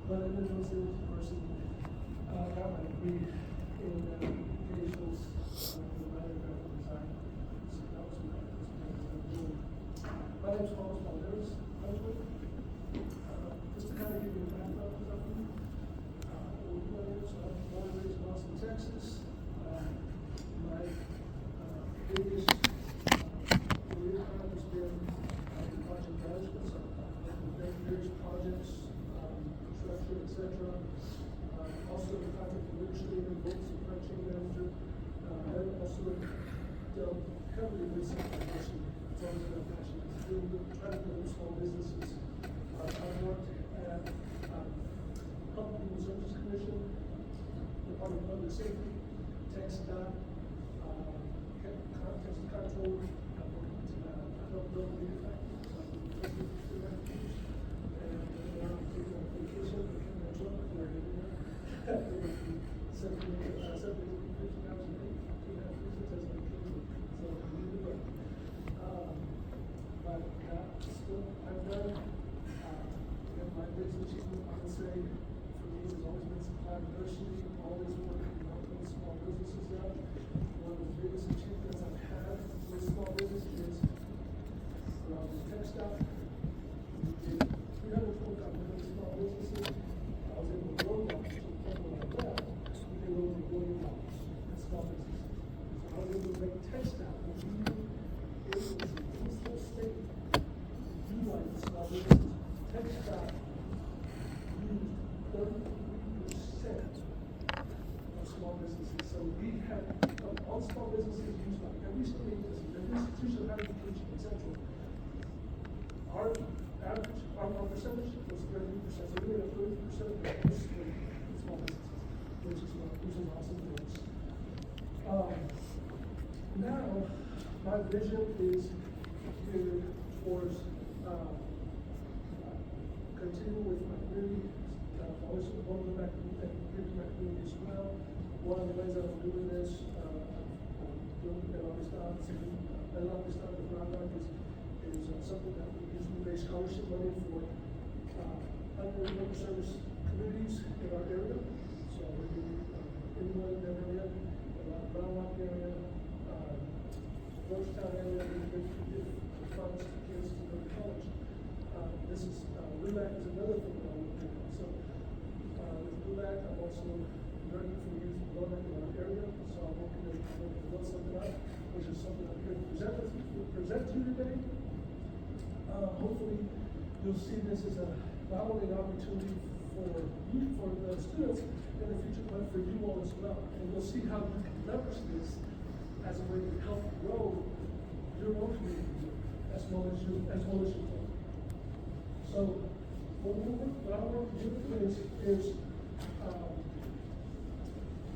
London University. Got my degree in communications with graphic design. So that was my doing. My name is Carlos Valderas. Just to kind of give you a background of me. So I'm born and raised in Austin, Texas. My biggest career path has been in project management. So I've done various projects, construction, etc. Also the project administrator, both supply chain manager, and also dealt heavily with supply chain. It's always been a passion. Trying to build small businesses. I've worked at Public Legal Services Commission, Department of Public Safety, TxDOT, Texas Comptroller. I helped build a media factory, so I'm and now I'm taking a vacation, became a truck, and we're getting there. 7 days, 50 hours a day, 2.5 years as a vacation, so I need to work. But still, I've done, my biggest achievement, I would say, for me, has always been supply diversity, always working on helping small businesses out. One of the biggest achievements I've had with small businesses is when I was in TxDOT, we did 325 million small businesses. I was able to grow that to a point where I left, we did over $1 billion in small businesses. So I was able to make TxDOT, which we knew it was a peaceful state, utilize the small businesses. TxDOT used 33% of small businesses. So we had all small businesses used by every state, every institution of higher education, etc. Our average, our percentage was 30%. So we made up 30% of the small businesses, which is awesome for us. Now, my vision is geared towards continue with my community. I've always wanted to go back and give to my community as well. One of the ways I'm doing this, doing El Amistad, the Groundhog is something that we usually raise scholarship money for underserved communities in our area. So we're doing anyone in that area, the Groundhog area, Georgetown area, we give funds to kids to go to college. This is LULAC is another thing that I'm looking at. So with LULAC, I'm also learning from youth development in our area. So I'm working to build something up, which is something I'm here to present to you today. Hopefully, you'll see this as not only an opportunity for you, for the students in the future, but for you all as well. And you'll see how you can leverage this as a way to help grow your own community as well as you can. So what I want to do is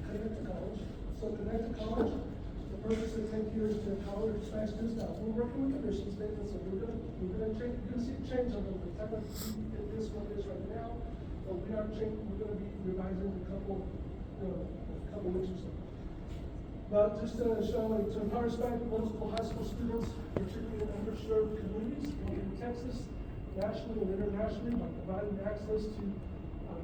connect to college. So connect to college, the purpose of 10 years to empower Hispanic students. Now we're working with the mission statement, so we're gonna change. You're gonna see a change on the type of this what it is right now, but we are changing. We're gonna be revising a couple weeks or so. But just to show, to empower Hispanic middle school, high school students, particularly in underserved communities in Texas, nationally and internationally, by providing access to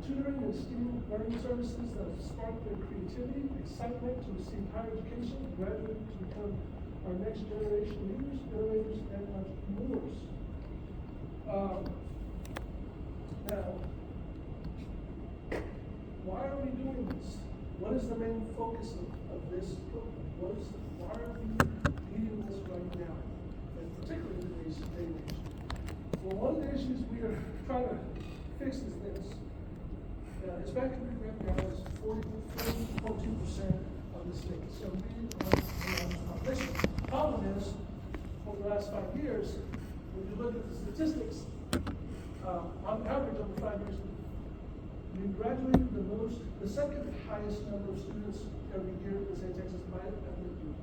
tutoring and STEAM learning services that spark their creativity, excitement to receive higher education, graduate to become our next generation leaders, innovators, and entrepreneurs. Now, why are we doing this? What is the main focus of this program? Why are we leading this right now? And particularly in today's day and age. Well, one of the issues we are trying to fix is this. Hispanic community right now is 40.2% of the state. So we are on our mission. The problem is, over the last 5 years, when you look at the statistics, on average over 5 years, we graduated the second highest number of students every year in the state of Texas by ethnic group.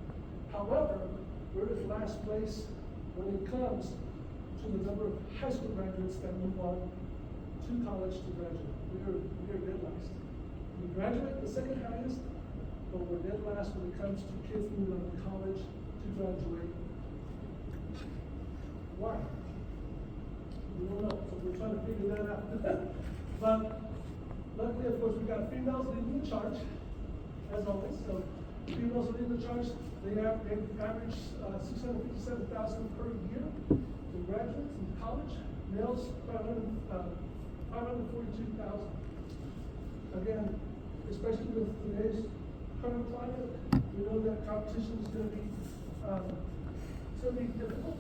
However, we're in last place when it comes to the number of high school graduates that move on to college to graduate. We are dead last. We graduate the second highest, but we're dead last when it comes to kids moving on to college to graduate. Why? We don't know, so we're trying to figure that out. But Luckily, of course, we got females leading the charge, as always. So females are leading the charge. They average 657,000 per year to graduates in college. Males 542,000. Again, especially with today's current climate, we know that competition is going to be difficult,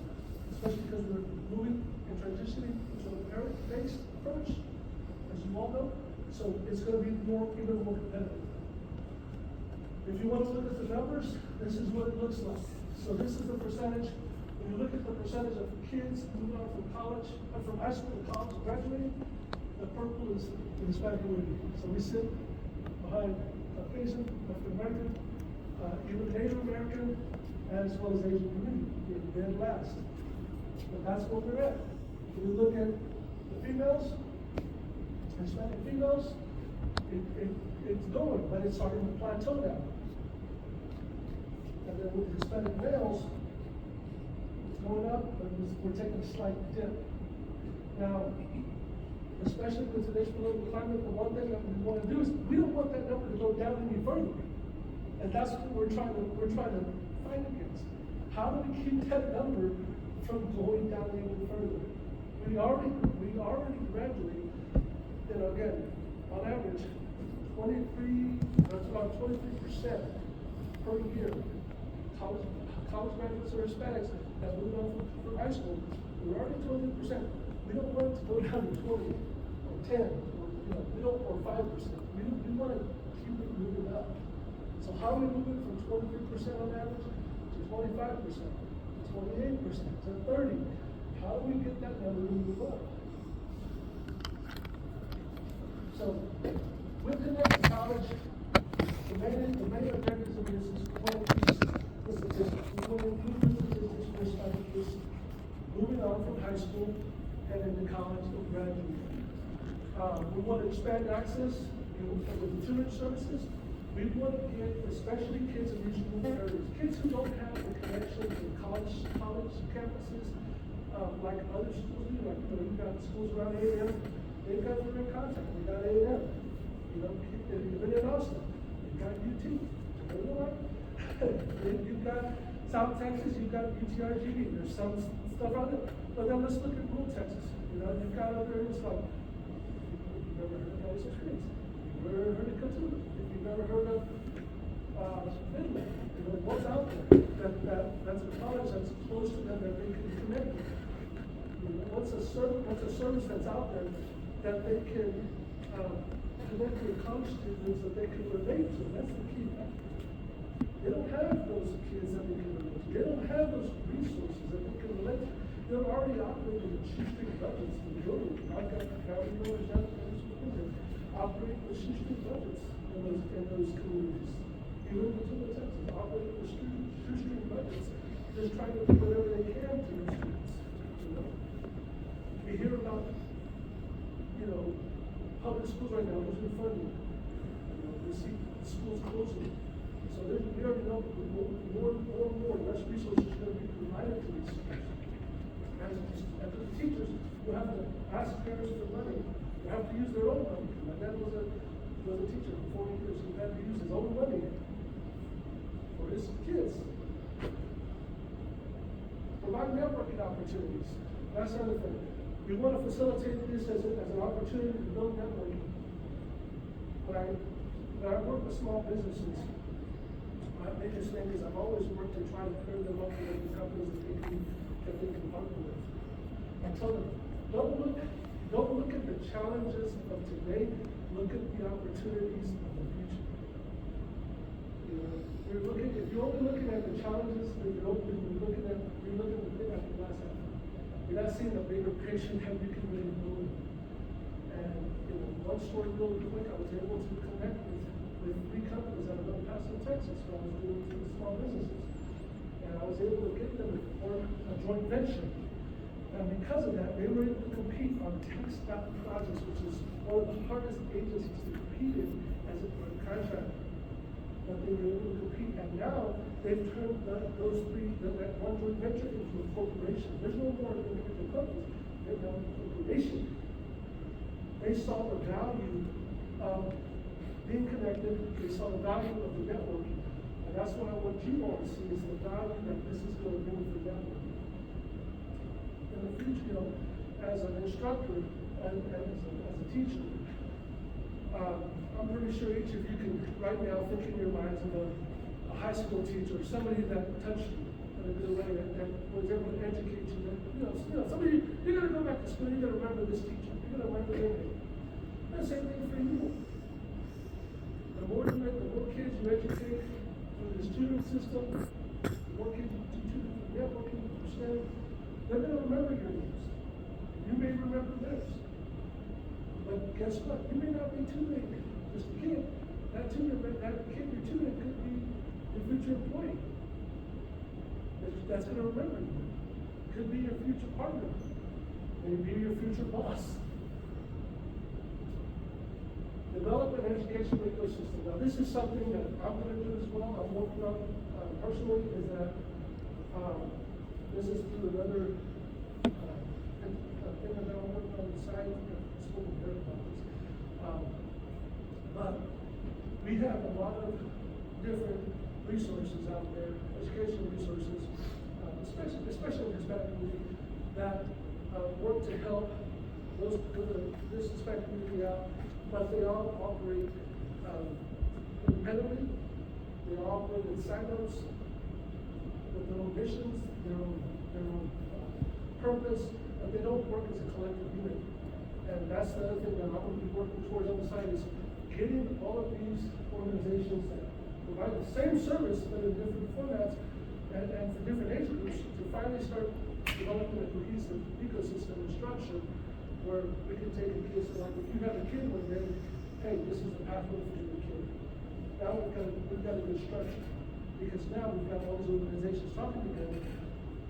especially because we're moving and transitioning to a merit-based approach, as you all know. So it's going to be even more competitive. If you want to look at the numbers, this is what it looks like. So this is the percentage. When you look at the percentage of kids moving on from high school to college graduating, the purple is the Hispanic community. So we sit behind Caucasian, African American, even Native American, as well as Asian community. We're dead last. But that's where we're at. When you look at the females, Hispanic females, it's going, but it's starting to plateau now. And then with Hispanic males, it's going up, but we're taking a slight dip. Now, especially with today's political climate, the one thing that we want to do is we don't want that number to go down any further. And that's what we're trying to fight against. How do we keep that number from going down even further? We already graduate, again, on average, 23% per year. College graduates or Hispanics that moved on from high school, we're already 20%. We don't want it to go down to 20 or 10 or 5%. We want to keep it moving up. So how are we moving from 23% on average to 25%, to 28%, to 30%? How do we get that number to move up? So with Connect College, the main objectives of this is we want to increase the statistics. We want to improve the statistics for Hispanic kids moving on from high school and into college or graduating. We want to expand access with the tutoring services. We want to get especially kids in these rural areas, kids who don't have the connection to college campuses like other schools do. Like you've got schools around A&M, they've got direct contact. We got A&M. Even in Austin, you've got UT. You've got South Texas, you've got UTRGV. There's some stuff out there. But then let's look at rural Texas. You've got other areas like, you've never heard of Palos Springs. You've never heard of Cthulhu. If you've never heard of Midland, what's out there that's a college that's close to them that they can connect with. What's a service that's out there that they can connect with college students that they can relate to? That's the key factor. They don't have those kids that they can relate to. They don't have those resources that they can relate to. They're already operating with shoestring budgets in the building. I've got family members down there operating with shoestring budgets in those communities. Even in Cthulhu, Texas, operating with shoestring budgets, just trying to do whatever they can to their students. We hear about, public schools right now losing funding. We see schools closing. So we already know more, less resources are going to be provided to these schools. As the teachers, you have to ask parents for money. You have to use their own money. My dad was a teacher for 40 years. He had to use his own money for his kids. Provide networking opportunities. That's another thing. We want to facilitate this as an opportunity to build networking. When I work with small businesses, my biggest thing is I've always worked to try to pair them up with companies that they can partner with. I tell them, don't look at the challenges of today, look at the opportunities of the future. If you're only looking at the challenges, then you're looking at the thing at the glass half. You're not seeing the bigger picture that we can really build. And one story really quick, I was able to connect with 3 companies out of El Paso, Texas, when I was doing 2 small businesses. And I was able to get them to form a joint venture. And because of that, they were able to compete on TxDOT projects, which is one of the hardest agencies to compete in as a contractor. But they were able to compete, and now they've turned that one joint venture into a corporation. There's no more individual companies. They're now a corporation. They saw the value being connected. They saw the value of the network. And that's what I want you all to see, is the value that this is going to bring to the network. In the future, as an instructor and as a teacher, I'm pretty sure each of you can right now think in your minds of a high school teacher, somebody that touched you in a good way, that was able to educate you. Somebody, you're going to go back to school, you're going to remember this teacher, you're going to remember their name. And the same thing for you. The more kids you educate through the student system, the more kids you teach you through networking, through STEM, they're going to remember your names. You may remember theirs. But guess what? You may not be tutoring just a kid. That kid you're tutoring could be your future employee. That's going to remember you. Could be your future partner. Maybe your future boss. Develop an educational ecosystem. Now, this is something that I'm going to do as well. I'm working on personally. Is that this is through another thing that I'm working on the side. But we have a lot of different resources out there, educational resources, especially in the Hispanic community, that work to help this Hispanic community out. But they all operate independently. They all operate in silos with their own missions, their own purpose, but they don't work as a collective unit. And that's the other thing that I'm going to be working towards on the side, is getting all of these organizations that provide the same service but in different formats and for different age groups to finally start developing a cohesive ecosystem and structure where we can take a case like, if you have a kid one day, hey, this is the pathway for your kid. Now we've got a good structure, because now we've got all these organizations talking together,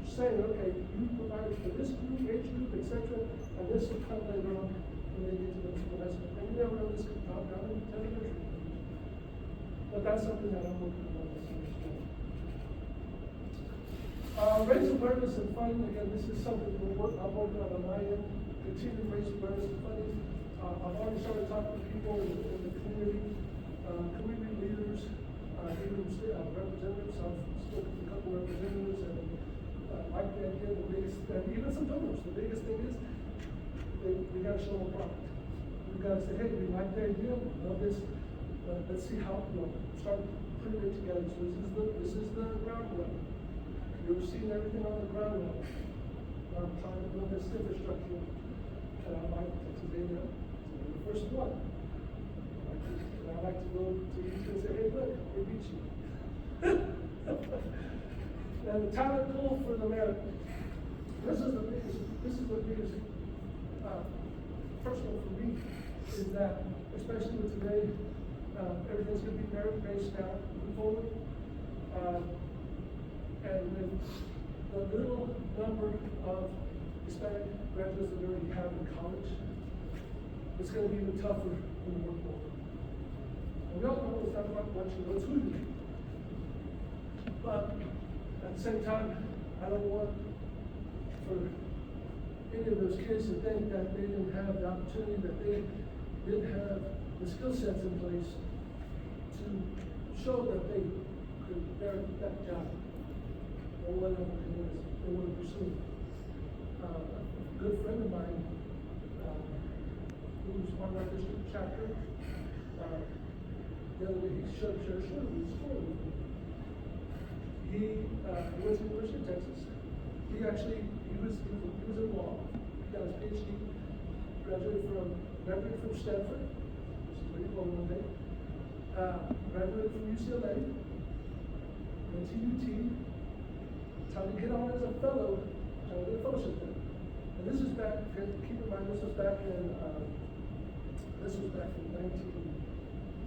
saying, okay, you provide for this group, age group, etc., and this will come later on when they get to the school investment. And you never know, this could come down in 10 years. But that's something that I'm working on this semester. Raise awareness and funding. Again, this is something I'm working on my end. Continue to raise awareness and funding. I've already started talking to people in the community, community leaders, even representatives. I've spoken to a couple of representatives and like the idea, and even some donors. The biggest thing is we got to show them product. We've got to say, hey, we like the idea, we love this. Let's see how, start putting it together. So this is the ground level. You've seen everything on the ground level. I'm trying to build this infrastructure, and I like to be the first one. I like to go to you and say, hey, look, we beat you. And the talent pool for the American. This is the biggest personal for me, is that, especially with today, everything's going to be merit-based now, moving forward. And with the little number of Hispanic graduates that we already have in college, it's going to be even tougher in the workforce. And we all know it's not about what you know, it's who you know. But at the same time, I don't want for any of those kids to think that they didn't have the opportunity, that they didn't have the skill sets in place to show that they could merit that job or whatever it is they want to pursue. A good friend of mine, who's on our district chapter, the other day he shared a story with me. He went to the University of Texas. He was in law. He got his PhD, graduated from Stanford, which is pretty cool one day. Graduated from UCLA, went to UT, tried to get on as a fellow, tried to get a fellowship there. And this is back, keep in mind, this was back in 1970s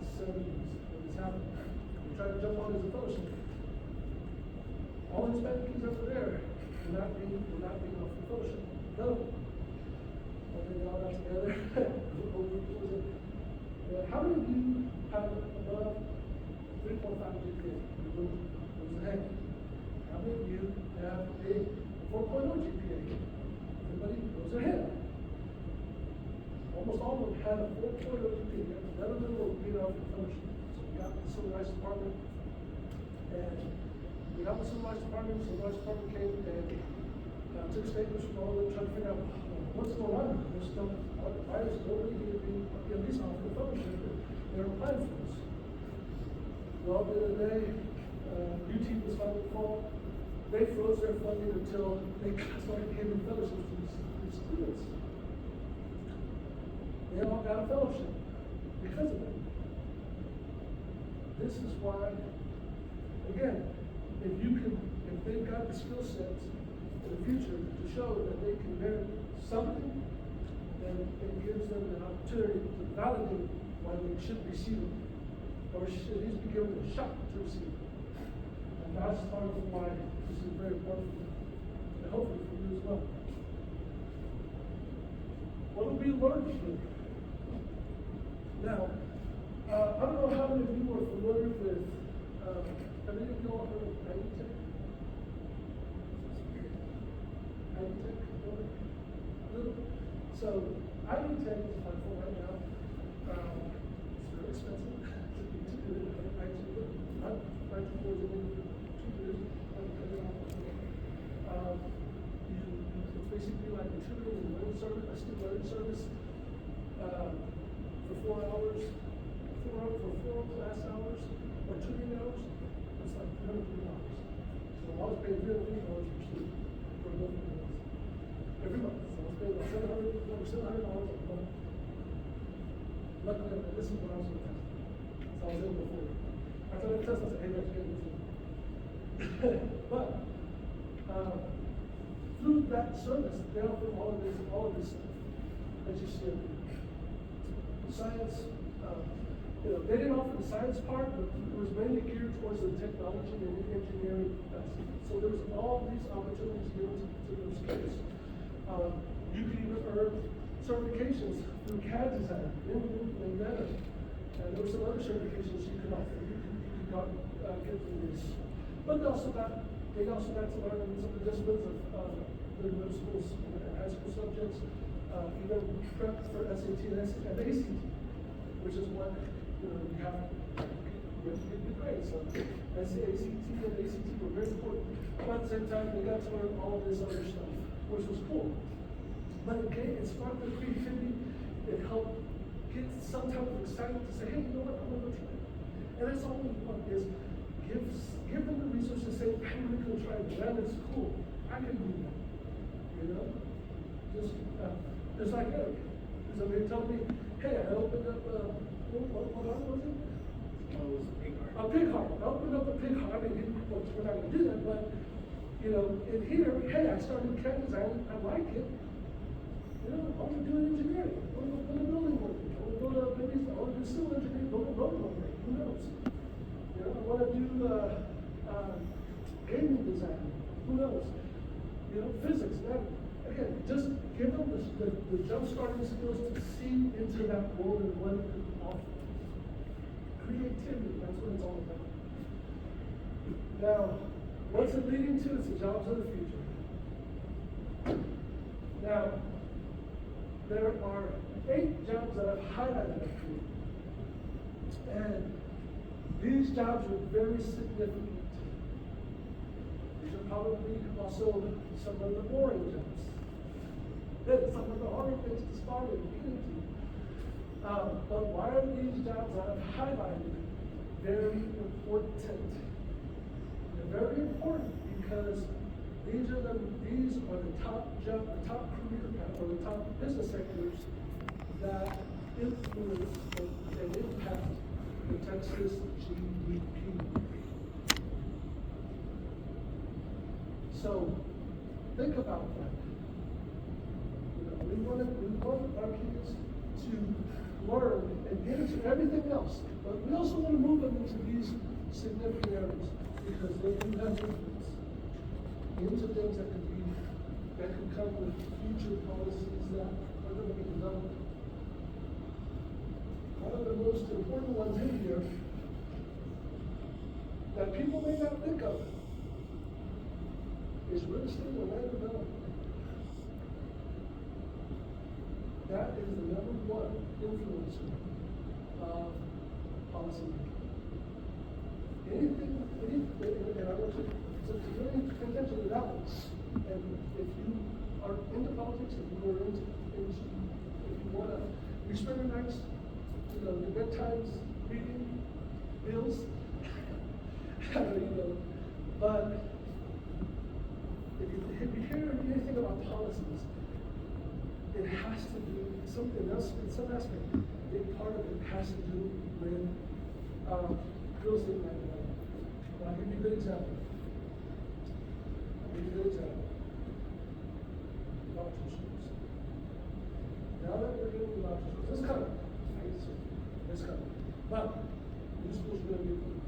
when this happened. He tried to jump on as a fellowship. All Hispanic kids over there were not being offered fellowship. No. I think they all got together. How many of you have above 3.5 GPA? Raise your hand. How many of you have a 4.0 GPA? Everybody raise their hand. Almost all of them had a 4.0 GPA. none of them were being offered fellowship. So we got the civil rights department, and we got the civil rights department. The civil rights department came and took statements from all of them, trying to figure out what's going on. There's still, why is nobody here being at least offered fellowship? They're applying for us. Well, the other day, UT was found at fault. They froze their funding until they started giving fellowships to these students. They all got a fellowship because of it. This is why, again, if they've got the skill sets in the future to show that they can merit something, then it gives them an opportunity to validate why they should receive it, or should at least be given a shot to receive it. And that's part of why this is very important, and hopefully for you as well. What will we learn here? Now, I don't know how many of you are familiar with, have any of you all heard of Agitech? Agitech? Little? So, Agitech is a platform right now. It's very expensive to do it. Actually, not for 2 years. It's basically like contributing a learning service, a student learning service, for 4 hours, for 4 class hours, or tutoring hours. It's like $303. So I was paying $303 per student for a month. Every month. So I was paying about $700 a month. Luckily, this is what I was going to test. So I was able to afford it. After that test, I said, hey, let's get this. But through that service, they offer all of this stuff that you see up here. Science, they didn't offer the science part, but it was mainly geared towards the technology and engineering aspect. So there was all these opportunities given to those kids. You could even earn certifications through CAD design in Meta. And there were some other certifications you could offer. You could get through this. But they also got to learn some of the disciplines of the middle schools and high school subjects, even prep for SAT and ACT, which is what you have to get good grades. So SAT and ACT were very important. But at the same time, they got to learn all this other stuff, which was cool. But again, it sparked their creativity. It helped get some type of excitement to say, hey, you know what, I'm gonna go try it. And that's all we want is give them the resources to say, I'm really gonna try it. That is cool. I can do that. You know? Just like Eric. Somebody told me, hey, I opened up what was it? Oh, it was a pig heart. A pig heart. I opened up a pig heart. I mean, we're not gonna do that, but in here, hey, I started CAD design. I like it. I want to do engineering. I want to build a building one day. I want to do civil engineering, build a road one day. Who knows? I want to do gaming design. Who knows? Physics. That again, just give them the jump starting skills to see into that world and what it could offer. Creativity. That's what it's all about. Now, what's it leading to? It's the jobs of the future. Now, there are 8 jobs that I've highlighted up here. And these jobs are very significant. These are probably also some of the boring jobs. Then some of the harder things to start and get into. But why are these jobs that I've highlighted very important? They're very important because these are the top career path, or the top business sectors that influence and impact the Texas GDP. So think about that. We want our kids to learn and get into everything else, but we also want to move them into these significant areas because they do have influence into things that can come with future policies that are going to be developed. One of the most important ones in here that people may not think of is real estate and land development. That is the #1 influencer and I want you to really pay attention to that one. And if you are into politics, if you are into industry, if you wanna, you spend your nights, your bedtimes reading bills, but if you hear anything about policies, it has to do something else, in some aspect, a big part of it has to do with real estate land development. And I'll give you a good example. Lottery schools. Now that we're doing lottery schools, it's coming. It's coming. But new schools are going to be approved.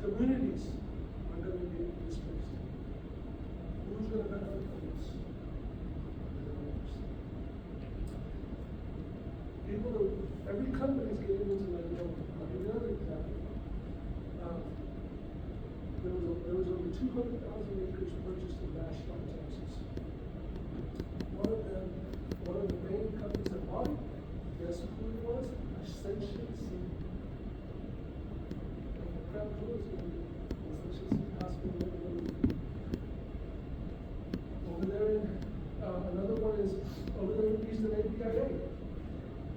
Communities are going to be displaced. Who's going to benefit from this? Every company is getting into land development. I'll give you another example. There was over 200,000 acres purchased in Nashville, Texas. One of the main companies that bought it, guess who it was? Ascension City. And the crowd was Ascension City Hospital. Over there in, another one is over there in Eastern ABIA.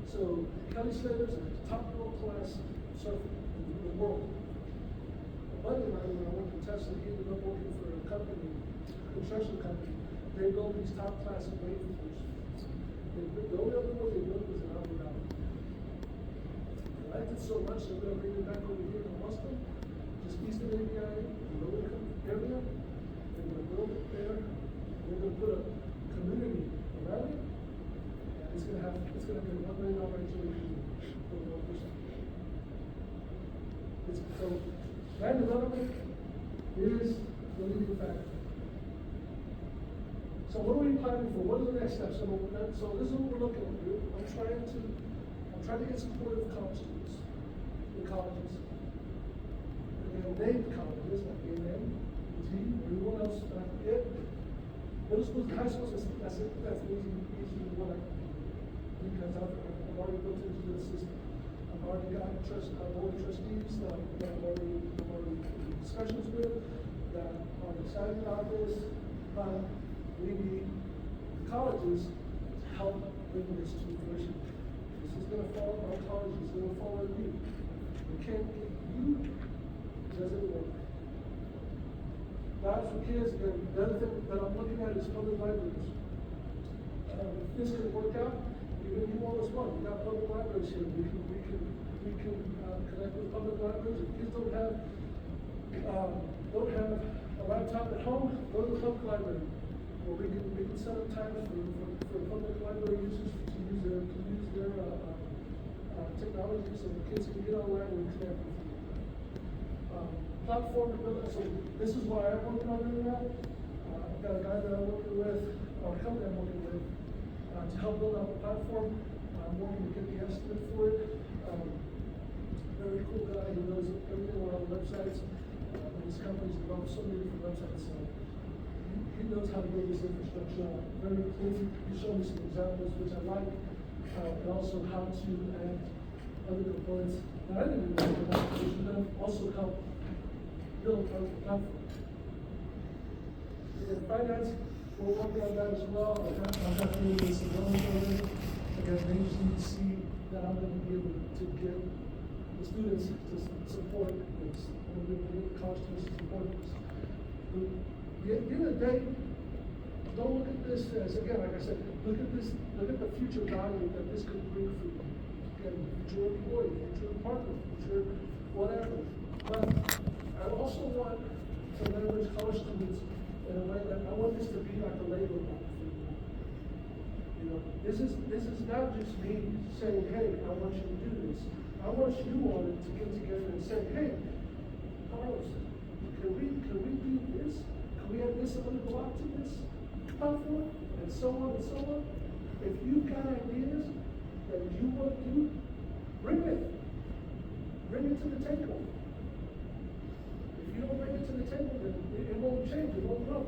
So Kelly Slater's a top world class surfer in the world. A buddy of mine, when I went to Tesla, he ended up working for a company, a construction company. They built these top class wave pools. The only other one they built was in Abu Dhabi. I liked it so much that we're gonna bring it back over here in Austin, just east of ABI, low income area. They're gonna build it there. We're gonna put a community around it. It's gonna be $1 million HOA for the location. So land development is the leading factor. So what are we planning for? What are the next steps? So this is what we're looking at. I'm trying to get support of college students in colleges. And named colleges like A&M, UT, everyone else. Middle schools and high schools, that's an easy one. Because I've already built into the system. I've already got board of trustees that I'm already discussions with that are excited about this, but we need colleges to help bring this to fruition. This is going to fall on colleges, it's going to fall on you. We can't get you, it doesn't work. Labs for kids, again, the other thing that I'm looking at is public libraries. If this could work out, even you want us one, we got public libraries here. We can connect with public libraries. If kids don't have a laptop at home, go to the public library. Or we can set up time for public library users to use their technology so the kids can get online and connect with you. Platform development. So this is what I'm working on right now. I've got a guy that I'm working with, or a company I'm working with. To help build out the platform. I'm working to get the estimate for it. Very cool guy, he knows everything around websites. His company's developed so many different websites. He knows how to build this infrastructure. Very clean. He showed me some examples, which I like, and also how to add other components that I didn't even know about, which would then also help build out the platform. In finance, we're working on that as well. I'm definitely doing some loans already. Again, they just need to see that I'm going to be able to get the students to support this. I'm going to get college students to support this. At the end of the day, don't look at this as, again, like I said, look at the future value that this could bring for you. Again, future employee, future partner, future whatever. But I also want to leverage college students in a way that I want this to be like a labor market for you. You know, this is not just me saying, hey, I want you to do this. I want you all to get together and say, hey, Carlos, can we do this? Can we have this other block to this platform? And so on and so on. If you've got ideas that you want to do, bring it. Bring it to the table. If you don't bring it to the table, then it won't change, it won't grow.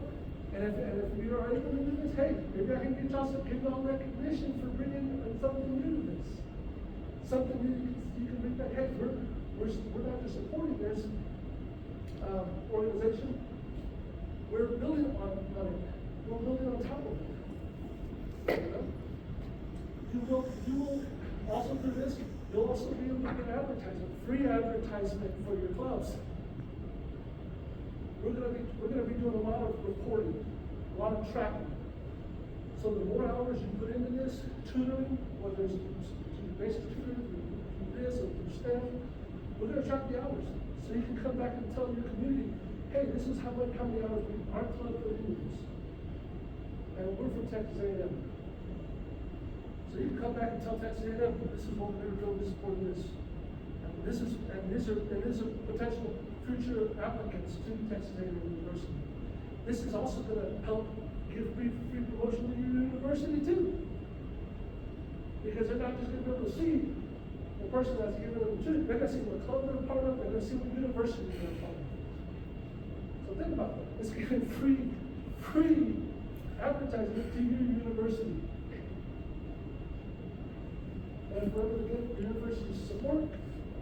And if we are able to do this, hey, maybe I can give y'all recognition for bringing something new to this. Something you can bring back. Hey, we're not just supporting this, organization, we're building on it. We're building on top of it. You know? You will also through this, you'll also be able to get advertisement, free advertisement for your clubs. We're gonna be doing a lot of reporting, a lot of tracking. So the more hours you put into this, tutoring, whether it's basic tutoring, through this or through STEM, we're gonna track the hours. So you can come back and tell your community, hey, this is how many hours our club put into this. And we're from Texas A&M. So you can come back and tell Texas A&M, this is what we're doing, this is for this. And these are potential future applicants to Texas A&M University. This is also gonna help give free promotion to your university too. Because they're not just gonna be able to see the person that's giving them the tutor, they're gonna see what club they're a part of, they're gonna see what university they're a part of. So think about that. It's giving free advertisement to your university. And if we're able to get the university support,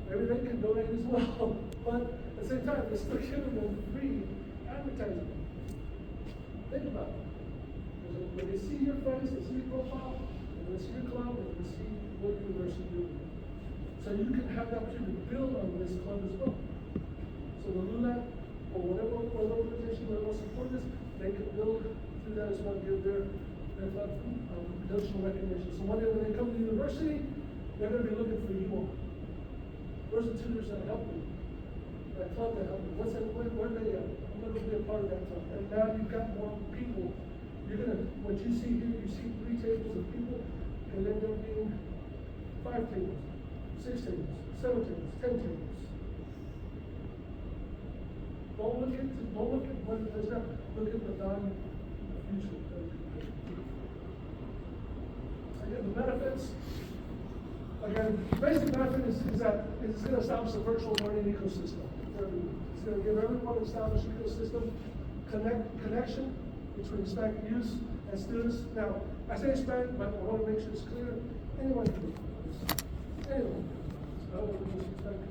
maybe they can donate as well. But at the same time, they're still giving them free advertisement. Think about it. Because when they see your face, they see your profile, and they see your club, and they see what university you're doing. So you can have the opportunity to build on this club as well. So the LULAC, or whatever organization that wants to support this, they can build through that as well, give their club additional recognition. So one day when they come to the university, they're going to be looking for you all. Where's the tutors that help me? That club that help me? Where are they at? I'm going to be a part of that club. And now you've got more people. You're going to, what you see here, you see 3 tables of people, and then there'll be 5 tables, 6 tables, 7 tables, 10 tables. Don't look at what it is now. Look at the value of the future. Again, the benefits. Again, the basic benefit is that it's going to establish a virtual learning ecosystem for everyone. It's going to give everyone an established ecosystem, connection between Hispanic youth and students. Now, I say Hispanic, but I want to make sure it's clear. Anyone can do this. Anyone can do this. I don't want to disrespect.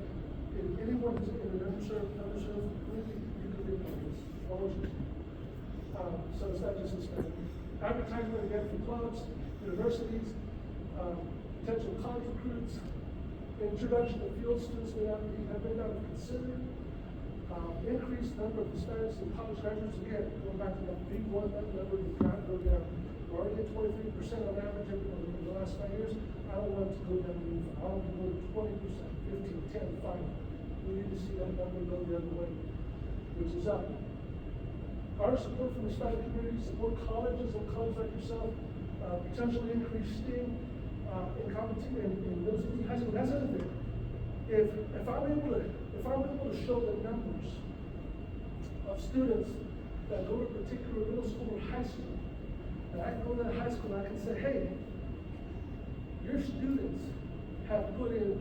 If anyone who's in an underserved community, you can be a part of this. So it's not just Hispanic. Advertisement again for clubs, universities, potential college recruits, introduction of field students have been considered, increased number of Hispanics and college graduates. Again, going back to that big one, that number did not go down. We're already at 23% on average in the last 5 years. I don't want it to go down even. I want it to go to 20%, 15, 10, 5. We need to see that number go the other way, which is up. Our support from the Hispanic community, support colleges and clubs like yourself, potentially increase STEAM in competition in middle school, high school. That's another thing. If I'm able to show the numbers of students that go to a particular middle school or high school, and I can go to that high school and I can say, hey, your students have put in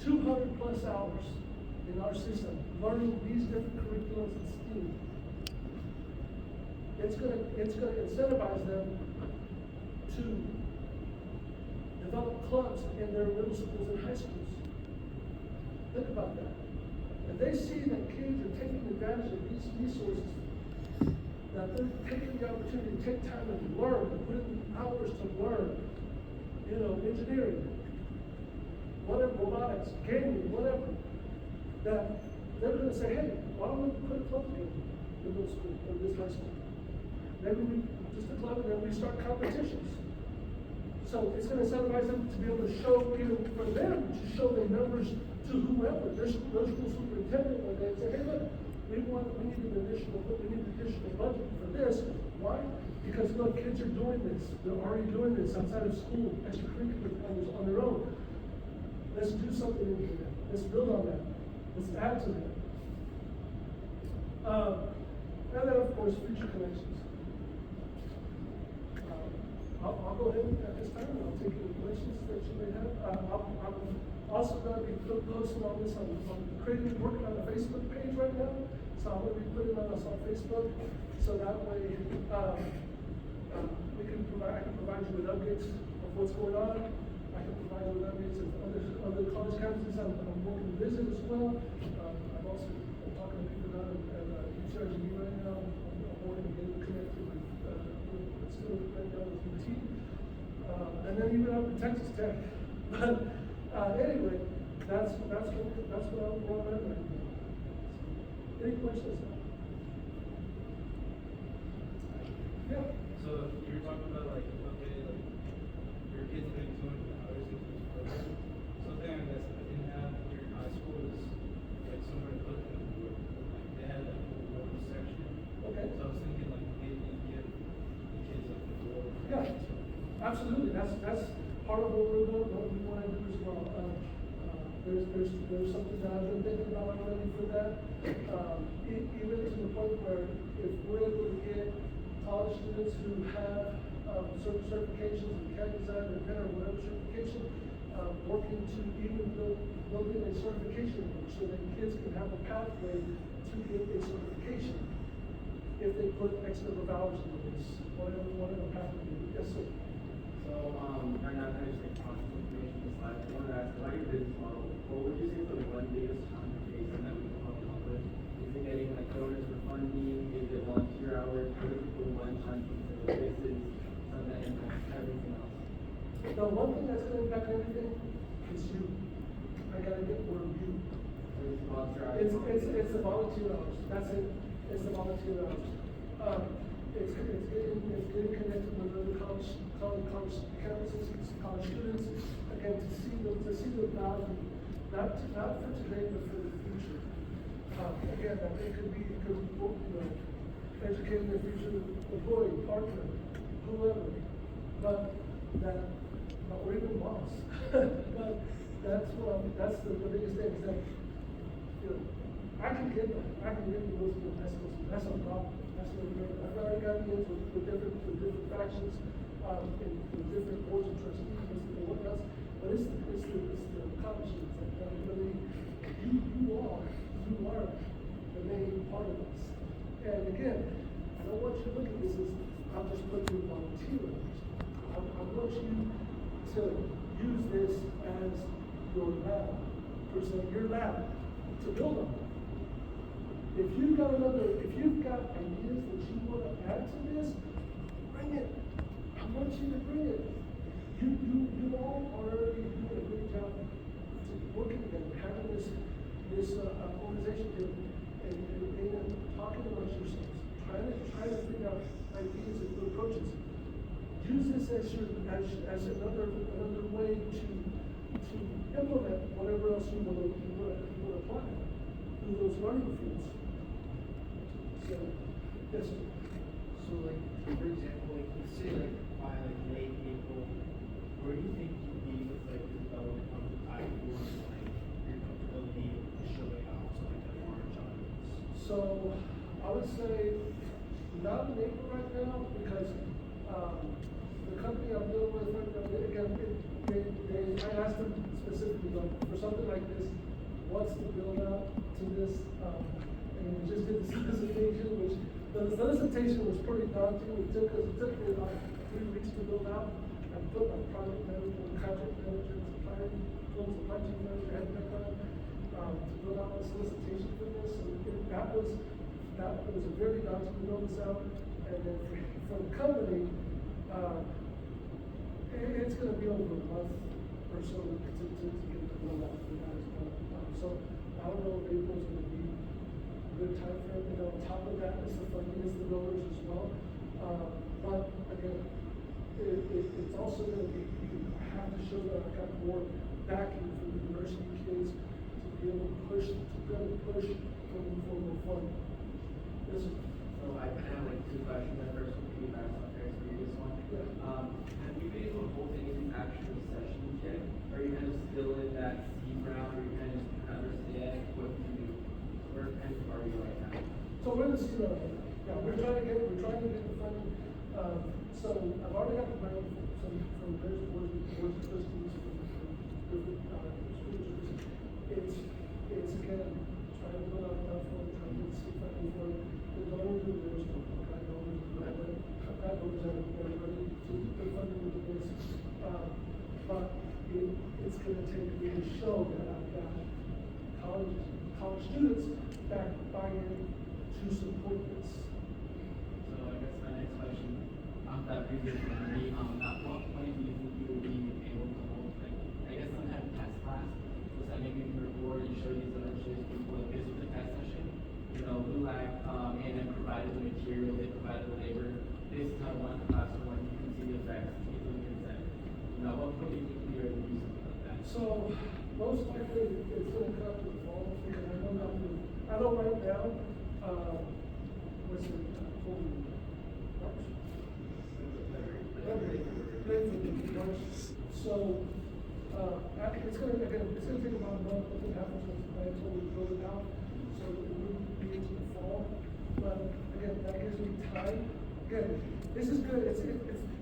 200 plus hours in our system, learning these different curriculums in STEAM. It's gonna incentivize them to develop clubs in their middle schools and high schools. Think about that. If they see that kids are taking advantage of these resources, that they're taking the opportunity to take time and learn, to put in hours to learn, engineering, whatever, robotics, gaming, whatever, that they're going to say, hey, why don't we put a club together in middle school or this high school? Maybe we just a club and then we start competitions. So it's going to incentivize them to be able to show, even for them, to show the numbers to whoever, their school superintendent, or they say, hey, look, we need additional budget for this. Why? Because look, kids are doing this. They're already doing this outside of school, extracurricular on their own. Let's do something into that. Let's build on that. Let's add to that. And then, of course, future connections. I'll go ahead at this time and I'll take any questions that you may have. I'm also going to be posting on this, working on a Facebook page right now. So I'm going to be putting on us on Facebook. So that way I can provide you with updates of what's going on. I can provide you with updates of other college campuses I'm working to visit as well. I'm also talking to people down at UCRGV right now. I'm working to get connected with still right now with UT. And then even up in Texas Tech. But anyway, that's what I'm at right now. Any questions? Yeah. So you were talking about like, okay, like your kids doing 200 hours in each program. Something I guess I didn't have during high school is like somewhere to put in the board. Like they had like a board section. Okay. So I was thinking like maybe you give the kids like the board. Yeah, absolutely. That's part of what we want to do as well. There's something that I've been thinking about already for that. Even to the point where if we're able to get college students who have certain certifications in CAD design or pen or whatever certification, working to even building a certification group so that kids can have a pathway to get a certification if they put X number of hours into this, whatever pathway. Yes, sir. So, right now, kind of just like constant information in the slide. I wanted to ask about your business model. What would you say is the one biggest challenge you're facing that we can help you out with? Is it getting like donors for funding? Is it volunteer hours? What do people lunch on pizza? This is something that impacts everything else. The one thing that's going to impact everything is you. I gotta get word of you. It's volunteer hours. It's the volunteer hours. That's it. It's the volunteer hours. It's getting connected with other college campuses, college students, again, to see the value, not for today, but for the future. Again, that it could be, educating their future employee, partner, whoever, or even boss. But that's the biggest thing, is that, I can get the wisdom, that's no problem. I've already gotten into with different factions, in different boards of trustees and what else, but it's the accomplishments that really, you are the main part of us. And again, I don't want you to look at this as, I'm just putting you volunteers. I want you to use this as your lab, per se, your lab, to build on. If you've got ideas that you want to add to this, bring it. I want you to bring it. You all are already doing a great job working together, having this organization together, and talking amongst yourselves, trying to figure out ideas and new approaches. Use this as another way to implement whatever else you want to apply through those learning fields. So, yes, sir. So like, for example, like, let's say like by like late April, where do you think you'd be with like the development of the I-4 and like your comfortability with showing out to like the large audience? So, I would say not in April right now, because the company I'm dealing with right now, I asked them specifically, like, for something like this, what's the build out to this? And we just did the solicitation, which the solicitation was pretty daunting. It took me about 3 weeks to build out. I put my project manager, contract manager, supply chain manager, head background, to build out the solicitation for this. So that was a very daunting to build this out. And then for the company, it's going to be over a month or so to get the build out for that as well. So I don't know if April's going to be a good time frame. And on top of that is the funding, is the donors as well. But again, it's also going to be, you have to show that I've got more backing from the university kids to be able to push for more funding. Yes, sir. So I kind of have like two questions. My first would be back on the previous one. Yeah. Have you been able to hold any of these actual sessions yet? Or are you kind of still in that seed round, or you kind of just understand what you do? Where kind of are you right now? So we're in the seed round right now. Yeah, we're trying to get the funding. So I've already got the grant from various boards of trustees from different school districts. It's again trying to build out enough for trying to see funding for the donors and there's I've got donors that are ready to put funding into this. But it's going to take me to show that college students that buy in to support this. So I guess my next question, that previous one would be, at what point do you think you will be able to hold, like, I guess some kind of test class? So that maybe you record and show these other people, like this is the test session, you know, LULAC, and then provided the material, they provided the labor, this is how one class or one, you can see the effects, you can consent. You know, at what point do you think you'll be able to do something like that? So most likely it's gonna come to the fall, because I know right now, what's it, March? March. So, it's gonna take about a month, to happen until we build it out, so it wouldn't be into the fall. But again, that gives me time. Again, this is good, it's,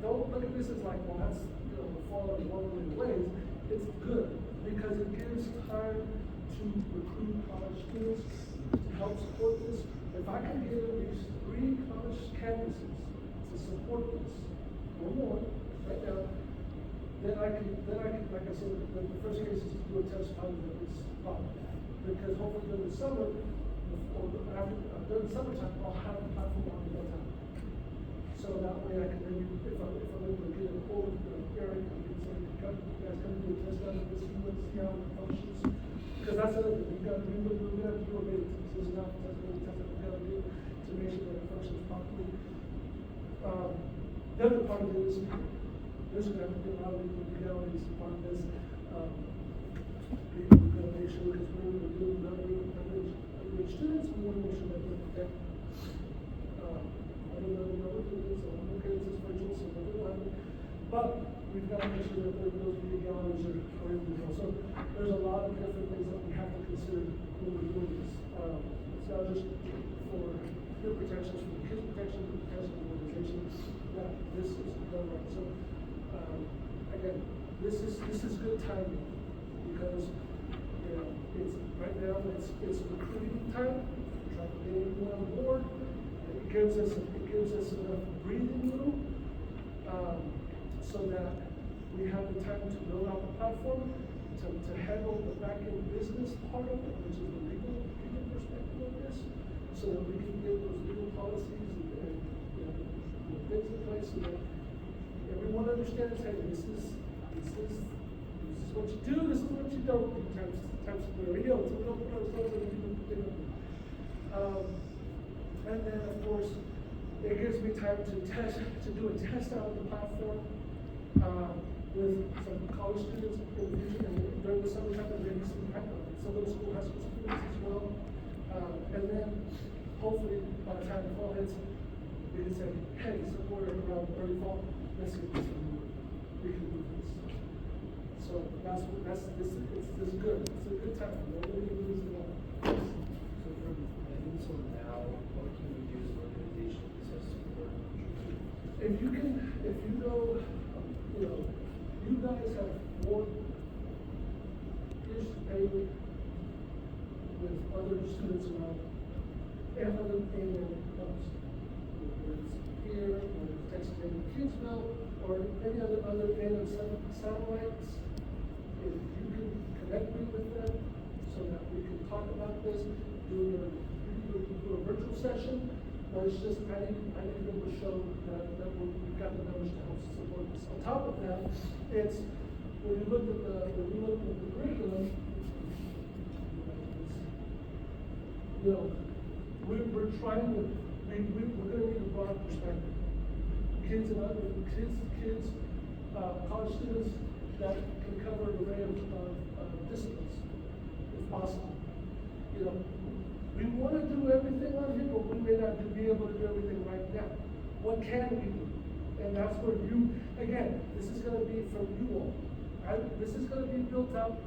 don't look at this as like, well, that's, the fall is one of the ways. It's good, because it gives time to recruit college students to help support this. If I can get at least 3 college campuses to support this, or more, right now, then I can, like I said, the first case is to do a test pilot of this product. Because hopefully during the summer, or after, during the summertime, I'll have the platform on the time. So that way I can maybe, if I'm able to get a hold of Eric, I can say, you guys come do a test out of this, see how it functions. Because that's the other thing, we're gonna do a beta test, this is not a test, we gotta do to make sure that it functions properly. The other part of it is, there's gonna have to be a lot of legalities part of this. We're gonna make sure, because we're gonna do underage students, we wanna make sure that we're protected. I don't know what it is, so I'm okay with this virtual, so we're doing it. But we've got to make sure that those legalities are in control. So there's a lot of different things that we have to consider when we're doing this. It's not just for your protections, for the kids' protection, for the protection of the organization, that this is done right. So, again, this is good timing, because, you know, it's, right now, it's recruiting time, trying to get everyone on board. It gives us enough breathing room, so that we have the time to build out the platform, to handle the back-end business part of it, which is the legal perspective of this, so that we can get those legal policies and you know, things in place, so that everyone understands, hey, this is what you do, this is what you don't do, types of scenario, so we don't put ourselves in a and then, of course, it gives me time to do a test out of the platform with some college students in the future, and during the summertime, and maybe some of the school high school students as well. And then, hopefully, by the time the fall hits, we can say, hey, somewhere around early fall, let's get this moving. We can do this. So this is good. It's a good time. Nobody can lose it all. So from then until now, what can we do as an organization to support? If you know, you guys have more issues daily with other students around, and other areas, whether it's here, whether it's Texas A&M Kidsville, or any other A&M satellites, if you can connect me with them so that we can talk about this, do a virtual session. But it's just, I need them to show that we've got the numbers to help support this. On top of that, it's, when you look at the curriculum, you know, we're trying to, we're gonna need a broad perspective. Kids, college students that can cover an array of disciplines, if possible. You know, we want to do everything on here, but we may not be able to do everything right now. What can we do? And that's where you, again, this is going to be from you all. This is going to be built out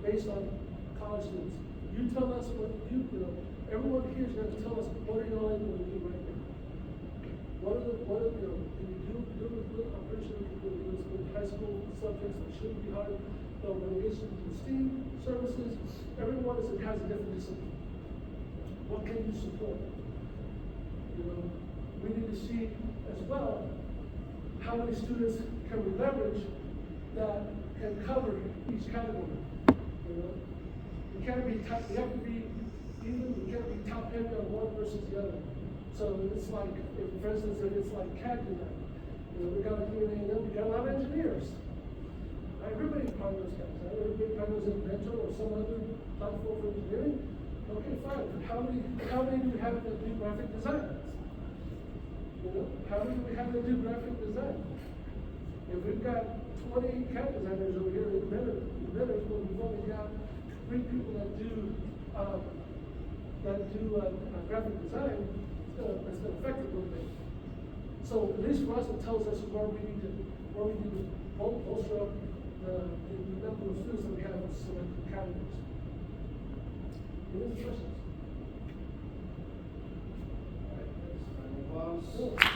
based on college students. You tell us what you know, everyone here is going to tell us what are you all able to do right now. What are you know, can you do I'm pretty sure we can do this with high school subjects that shouldn't be hard. But when it gets to the STEAM services, everyone has a different discipline. What can you support? You know, we need to see as well how many students can we leverage that can cover each category. You know, can't be top, you have to be even, you can't be top heavy on one versus the other. So it's like, if, for instance, if it's like CAD design, you know, we got here in A&M, we got a lot of engineers. Everybody probably knows CAD design, everybody probably knows Inventor or some other platform for engineering. Okay, fine, but how many do we have that do graphic design? You know, how many do we have that do graphic design? If we've got 20 CAD designers over here in Inventors, well, we've only got 3 people that do graphic design, it's gonna affect it a little bit. So at least for us, it tells us where we need to bolster up the number of students that we have in selected categories. Any other questions? All right, thanks. Round of applause. Cool.